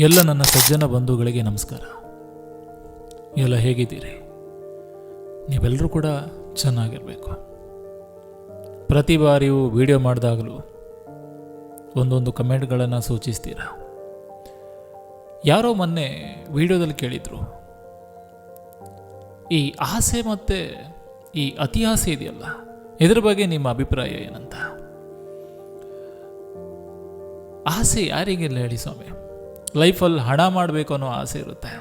ಎಲ್ಲ ನನ್ನ ಸಜ್ಜನ ಬಂಧುಗಳಿಗೆ ನಮಸ್ಕಾರ. ಎಲ್ಲ ಹೇಗಿದ್ದೀರಿ? ನೀವೆಲ್ಲರೂ ಕೂಡ ಚೆನ್ನಾಗಿರಬೇಕು. ಪ್ರತಿ ಬಾರಿಯೂ ವಿಡಿಯೋ ಮಾಡಿದಾಗಲೂ ಒಂದೊಂದು ಕಮೆಂಟ್ಗಳನ್ನು ಸೂಚಿಸ್ತೀರ. ಯಾರೋ ಮೊನ್ನೆ ವಿಡಿಯೋದಲ್ಲಿ ಕೇಳಿದರು, ಈ ಆಸೆ ಮತ್ತು ಈ ಅತಿ ಆಸೆ ಇದೆಯಲ್ಲ, ಇದ್ರ ಬಗ್ಗೆ ನಿಮ್ಮ ಅಭಿಪ್ರಾಯ ಏನಂತ. ಆಸೆ ಯಾರಿಗೆಲ್ಲ ಹೇಳಿ ಸ್ವಾಮಿ? ಲೈಫಲ್ಲಿ ಹಣ ಮಾಡಬೇಕು ಅನ್ನೋ ಆಸೆ ಇರುತ್ತೆ,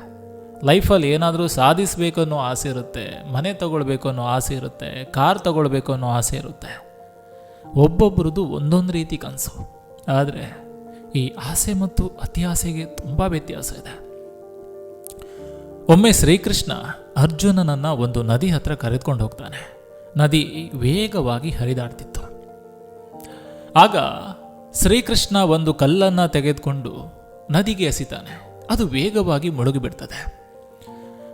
ಲೈಫಲ್ಲಿ ಏನಾದರೂ ಸಾಧಿಸಬೇಕು ಅನ್ನೋ ಆಸೆ ಇರುತ್ತೆ, ಮನೆ ತಗೊಳ್ಬೇಕು ಅನ್ನೋ ಆಸೆ ಇರುತ್ತೆ, ಕಾರ್ ತಗೊಳ್ಬೇಕು ಅನ್ನೋ ಆಸೆ ಇರುತ್ತೆ. ಒಬ್ಬೊಬ್ಬರದ್ದು ಒಂದೊಂದು ರೀತಿ ಕನಸು. ಆದರೆ ಈ ಆಸೆ ಮತ್ತು ಅತಿ ಆಸೆಗೆ ತುಂಬ ವ್ಯತ್ಯಾಸ ಇದೆ. ಒಮ್ಮೆ ಶ್ರೀಕೃಷ್ಣ ಅರ್ಜುನನನ್ನು ಒಂದು ನದಿ ಹತ್ರ ಕರೆದುಕೊಂಡು ಹೋಗ್ತಾನೆ. ನದಿ ವೇಗವಾಗಿ ಹರಿದಾಡ್ತಿತ್ತು. ಆಗ ಶ್ರೀಕೃಷ್ಣ ಒಂದು ಕಲ್ಲನ್ನು ತೆಗೆದುಕೊಂಡು ನದಿಗೆ ಎಸಿತಾನೆ. ಅದು ವೇಗವಾಗಿ ಮುಳುಗಿಬಿಡ್ತದೆ.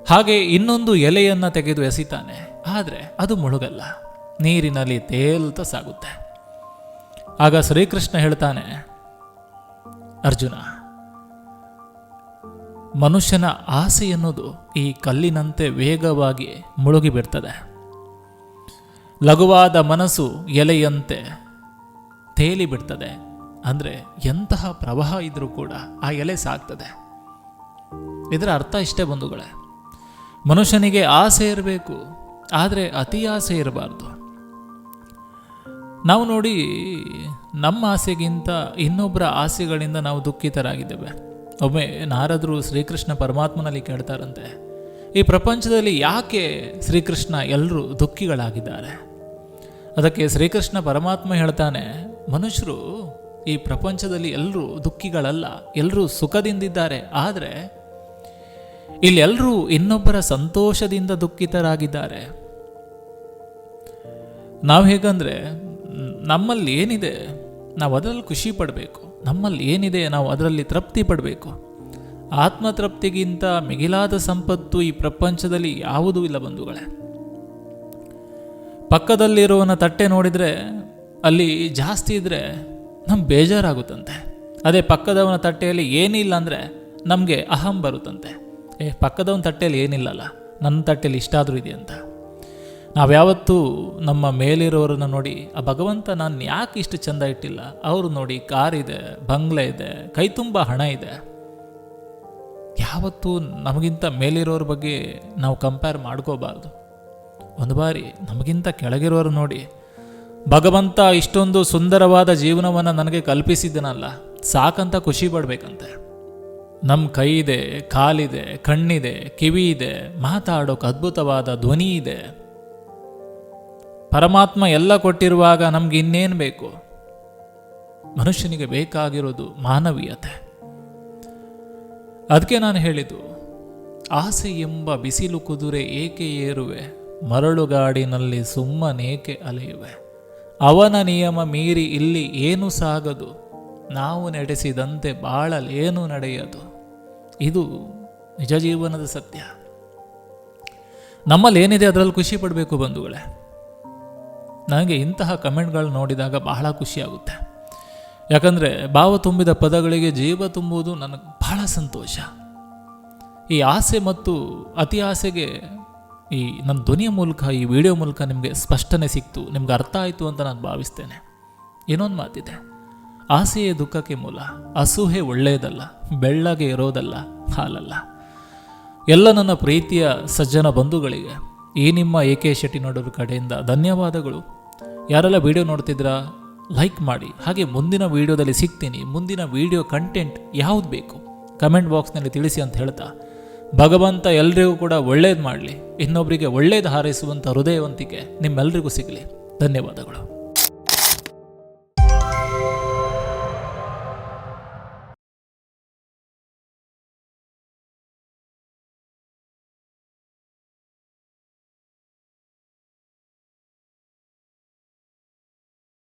ಹಾಗೆ ಇನ್ನೊಂದು ಎಲೆಯನ್ನು ತೆಗೆದು ಎಸಿತಾನೆ. ಆದರೆ ಅದು ಮುಳುಗಲ್ಲ, ನೀರಿನಲ್ಲಿ ತೇಲ್ತಾ ಸಾಗುತ್ತೆ. ಆಗ ಶ್ರೀಕೃಷ್ಣ ಹೇಳ್ತಾನೆ, ಅರ್ಜುನ, ಮನುಷ್ಯನ ಆಸೆ ಎನ್ನುವುದು ಈ ಕಲ್ಲಿನಂತೆ ವೇಗವಾಗಿ ಮುಳುಗಿಬಿಡ್ತದೆ. ಲಘುವಾದ ಮನಸ್ಸು ಎಲೆಯಂತೆ ತೇಲಿ ಬಿಡ್ತದೆ. ಅಂದರೆ ಎಂತಹ ಪ್ರವಾಹ ಇದ್ರೂ ಕೂಡ ಆ ಎಲೆ ಸಾಗ್ತದೆ. ಇದರ ಅರ್ಥ ಇಷ್ಟೇ ಬಂಧುಗಳೇ, ಮನುಷ್ಯನಿಗೆ ಆಸೆ ಇರಬೇಕು, ಆದರೆ ಅತಿ ಆಸೆ ಇರಬಾರ್ದು. ನಾವು ನೋಡಿ, ನಮ್ಮ ಆಸೆಗಿಂತ ಇನ್ನೊಬ್ಬರ ಆಸೆಗಳಿಂದ ನಾವು ದುಃಖಿತರಾಗಿದ್ದೇವೆ. ಒಮ್ಮೆ ನಾರದರು ಶ್ರೀಕೃಷ್ಣ ಪರಮಾತ್ಮನಲ್ಲಿ ಕೇಳ್ತಾರಂತೆ, ಈ ಪ್ರಪಂಚದಲ್ಲಿ ಯಾಕೆ ಶ್ರೀಕೃಷ್ಣ ಎಲ್ಲರೂ ದುಃಖಿಗಳಾಗಿದ್ದಾರೆ? ಅದಕ್ಕೆ ಶ್ರೀಕೃಷ್ಣ ಪರಮಾತ್ಮ ಹೇಳ್ತಾನೆ, ಮನುಷ್ಯರು ಈ ಪ್ರಪಂಚದಲ್ಲಿ ಎಲ್ಲರೂ ದುಃಖಿಗಳಲ್ಲ, ಎಲ್ಲರೂ ಸುಖದಿಂದಿದ್ದಾರೆ. ಆದರೆ ಇಲ್ಲೆಲ್ಲರೂ ಇನ್ನೊಬ್ಬರ ಸಂತೋಷದಿಂದ ದುಃಖಿತರಾಗಿದ್ದಾರೆ. ನಾವು ಹೇಗಂದರೆ, ನಮ್ಮಲ್ಲಿ ಏನಿದೆ ನಾವು ಅದರಲ್ಲಿ ಖುಷಿ ಪಡಬೇಕು, ನಮ್ಮಲ್ಲಿ ಏನಿದೆ ನಾವು ಅದರಲ್ಲಿ ತೃಪ್ತಿ ಪಡಬೇಕು. ಆತ್ಮತೃಪ್ತಿಗಿಂತ ಮಿಗಿಲಾದ ಸಂಪತ್ತು ಈ ಪ್ರಪಂಚದಲ್ಲಿ ಯಾವುದೂ ಇಲ್ಲ ಬಂಧುಗಳೇ. ಪಕ್ಕದಲ್ಲಿರುವವನ ತಟ್ಟೆ ನೋಡಿದರೆ ಅಲ್ಲಿ ಜಾಸ್ತಿ ಇದ್ದರೆ ನಮ್ಗೆ ಬೇಜಾರಾಗುತ್ತಂತೆ. ಅದೇ ಪಕ್ಕದವನ ತಟ್ಟೆಯಲ್ಲಿ ಏನಿಲ್ಲ ಅಂದರೆ ನಮಗೆ ಅಹಂ ಬರುತ್ತಂತೆ. ಪಕ್ಕದವನ ತಟ್ಟೆಯಲ್ಲಿ ಏನಿಲ್ಲಲ್ಲ, ನನ್ನ ತಟ್ಟೆಯಲ್ಲಿ ಇಷ್ಟಾದರೂ ಇದೆ ಅಂತ. ನಾವ್ಯಾವತ್ತೂ ನಮ್ಮ ಮೇಲಿರೋರನ್ನ ನೋಡಿ, ಆ ಭಗವಂತ ನಾನು ಯಾಕೆ ಇಷ್ಟು ಚೆಂದ ಇಟ್ಟಿಲ್ಲ, ಅವರು ನೋಡಿ ಕಾರಿದೆ, ಬಂಗ್ಲೆ ಇದೆ, ಕೈ ತುಂಬ ಹಣ ಇದೆ. ಯಾವತ್ತೂ ನಮಗಿಂತ ಮೇಲಿರೋರ ಬಗ್ಗೆ ನಾವು ಕಂಪೇರ್ ಮಾಡ್ಕೋಬಾರ್ದು. ಒಂದು ಬಾರಿ ನಮಗಿಂತ ಕೆಳಗಿರೋರು ನೋಡಿ, ಭಗವಂತ ಇಷ್ಟೊಂದು ಸುಂದರವಾದ ಜೀವನವನ್ನು ನನಗೆ ಕಲ್ಪಿಸಿದ್ದನಲ್ಲ, ಸಾಕಂತ ಖುಷಿ ಪಡಬೇಕಂತೆ. ನಮ್ಮ ಕೈ ಇದೆ, ಕಾಲಿದೆ, ಕಣ್ಣಿದೆ, ಕಿವಿ ಇದೆ, ಮಾತಾಡೋಕೆ ಅದ್ಭುತವಾದ ಧ್ವನಿ ಇದೆ. ಪರಮಾತ್ಮ ಎಲ್ಲ ಕೊಟ್ಟಿರುವಾಗ ನಮ್ಗೆ ಇನ್ನೇನು ಬೇಕು? ಮನುಷ್ಯನಿಗೆ ಬೇಕಾಗಿರೋದು ಮಾನವೀಯತೆ. ಅದಕ್ಕೆ ನಾನು ಹೇಳಿದ್ದು, ಆಸೆ ಎಂಬ ಬಿಸಿಲು ಕುದುರೆ ಏಕೆ ಏರುವೆ, ಮರಳುಗಾಡಿನಲ್ಲಿ ಸುಮ್ಮನೇಕೆ ಅಲೆಯುವೆ. ಅವನ ನಿಯಮ ಮೀರಿ ಇಲ್ಲಿ ಏನು ಸಾಗದು, ನಾವು ನಡೆಸಿದಂತೆ ಬಾಳಲೇನು ನಡೆಯದು. ಇದು ನಿಜ ಜೀವನದ ಸತ್ಯ. ನಮ್ಮಲ್ಲಿ ಏನಿದೆ ಅದರಲ್ಲಿ ಖುಷಿ ಪಡಬೇಕು ಬಂಧುಗಳೇ. ನನಗೆ ಇಂತಹ ಕಮೆಂಟ್ಗಳು ನೋಡಿದಾಗ ಬಹಳ ಖುಷಿಯಾಗುತ್ತೆ. ಯಾಕಂದರೆ ಭಾವ ತುಂಬಿದ ಪದಗಳಿಗೆ ಜೀವ ತುಂಬುವುದು ನನಗೆ ಬಹಳ ಸಂತೋಷ. ಈ ಆಸೆ ಮತ್ತು ಅತಿ ಆಸೆಗೆ ಈ ನನ್ನ ಧ್ವನಿಯ ಮೂಲಕ, ಈ ವಿಡಿಯೋ ಮೂಲಕ ನಿಮಗೆ ಸ್ಪಷ್ಟನೆ ಸಿಕ್ತು, ನಿಮ್ಗೆ ಅರ್ಥ ಆಯಿತು ಅಂತ ನಾನು ಭಾವಿಸ್ತೇನೆ. ಇನ್ನೊಂದು ಮಾತಿದೆ, ಆಸೆಯೇ ದುಃಖಕ್ಕೆ ಮೂಲ, ಅಸೂಹೆ ಒಳ್ಳೆಯದಲ್ಲ, ಬೆಳ್ಳಗೆ ಇರೋದಲ್ಲ, ಹಾಲಲ್ಲ. ಎಲ್ಲ ನನ್ನ ಪ್ರೀತಿಯ ಸಜ್ಜನ ಬಂಧುಗಳಿಗೆ ಈ ನಿಮ್ಮ AK ಶೆಟ್ಟಿ ನೋಡೋರ ಕಡೆಯಿಂದ ಧನ್ಯವಾದಗಳು. ಯಾರೆಲ್ಲ ವಿಡಿಯೋ ನೋಡ್ತಿದ್ರಾ ಲೈಕ್ ಮಾಡಿ. ಹಾಗೆ ಮುಂದಿನ ವಿಡಿಯೋದಲ್ಲಿ ಸಿಗ್ತೀನಿ. ಮುಂದಿನ ವಿಡಿಯೋ ಕಂಟೆಂಟ್ ಯಾವುದು ಬೇಕು ಕಮೆಂಟ್ ಬಾಕ್ಸ್ನಲ್ಲಿ ತಿಳಿಸಿ ಅಂತ ಹೇಳ್ತಾ, ಭಗವಂತ ಎಲ್ರಿಗೂ ಕೂಡ ಒಳ್ಳೇದು ಮಾಡಲಿ, ಇನ್ನೊಬ್ಬರಿಗೆ ಒಳ್ಳೇದು ಹಾರೈಸುವಂಥ ಹೃದಯವಂತಿಕೆ ನಿಮ್ಮೆಲ್ಲರಿಗೂ ಸಿಗಲಿ. ಧನ್ಯವಾದಗಳು.